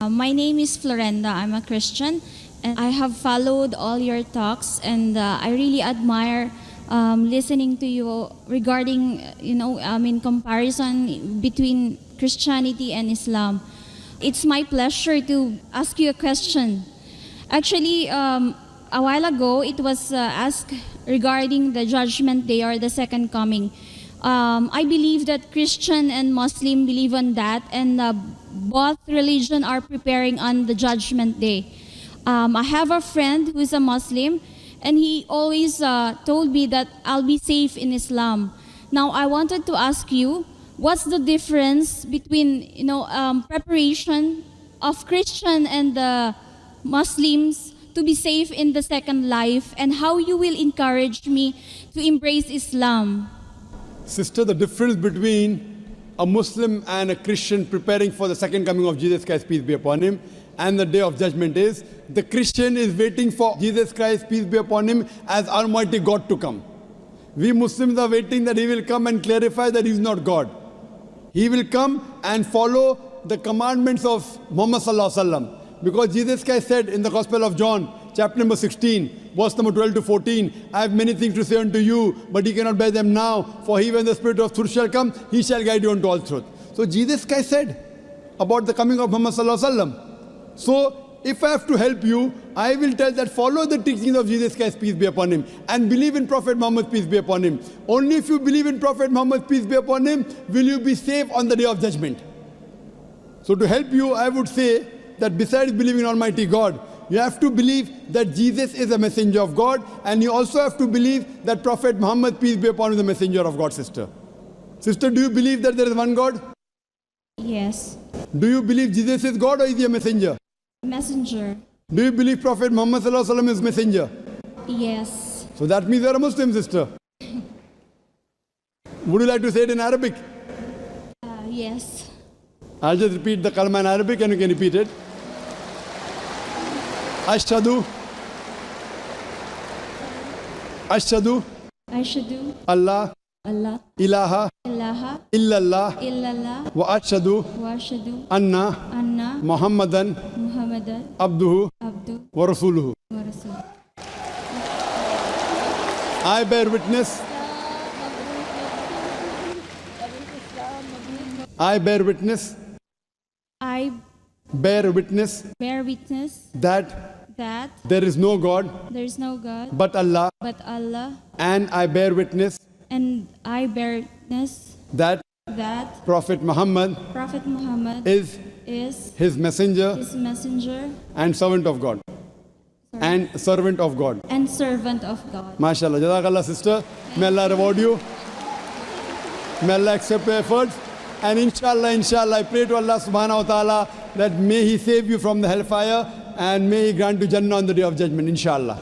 My name is Florenda. I'm a Christian, and I have followed all your talks, and I really admire listening to you regarding, in comparison between Christianity and Islam. It's my pleasure to ask you a question. Actually, a while ago, it was asked regarding the Judgment Day or the Second Coming. I believe that Christian and Muslim believe on that, and both religion are preparing on the Judgment Day. I have a friend who is a Muslim, and he always told me that I'll be safe in Islam. Now, I wanted to ask you, what's the difference between preparation of Christian and the Muslims to be safe in the second life, and how you will encourage me to embrace Islam? Sister, the difference between a Muslim and a Christian preparing for the second coming of Jesus Christ, peace be upon him, and the day of judgment is, the Christian is waiting for Jesus Christ, peace be upon him, as Almighty God to come. We Muslims are waiting that he will come and clarify that he is not God. He will come and follow the commandments of Muhammad Sallallahu Alaihi Wasallam. Because Jesus Christ said in the Gospel of John, chapter number 16, verse number 12 to 14, I have many things to say unto you, but ye cannot bear them now, for he, when the Spirit of truth shall come, he shall guide you unto all truth. So Jesus Christ said about the coming of Muhammad Sallallahu Alaihi Wasallam. So if I have to help you, I will tell that follow the teachings of Jesus Christ, peace be upon him, and believe in Prophet Muhammad, peace be upon him. Only if you believe in Prophet Muhammad, peace be upon him, will you be safe on the day of judgment. So to help you, I would say that besides believing in Almighty God, you have to believe that Jesus is a messenger of God, and you also have to believe that Prophet Muhammad, peace be upon him, is the messenger of God, sister. Sister, do you believe that there is one God? Yes. Do you believe Jesus is God, or is he a messenger? Messenger. Do you believe Prophet Muhammad Sallallahu Alaihi Wasallam is messenger? Yes. So that means you are a Muslim, sister. Would you like to say it in Arabic? Yes. I'll just repeat the kalma in Arabic and you can repeat it. Ashhadu. Ashhadu. Ashhadu. Allah. Allah. Ilaha. Ilaha. Illallah. Illallah. Wa ashhadu. Wa ashhadu. Anna. Anna. Muhammadan. Muhammadan. Abduhu. Abdu. Wa rasuluhu. Wa Rasul. I bear witness. I bear witness. I Bear witness bear witness that that there is no God there is no God but Allah, but Allah, and I bear witness and I bear witness that that Prophet Muhammad Prophet Muhammad is is his messenger his messenger and servant of God. And servant of God. and servant of God. MashaAllah. Jazakallah, sister. May Allah reward you. May Allah accept your efforts. And inshallah, I pray to Allah subhanahu wa ta'ala that may he save you from the hellfire and may he grant you Jannah on the day of judgment, inshallah.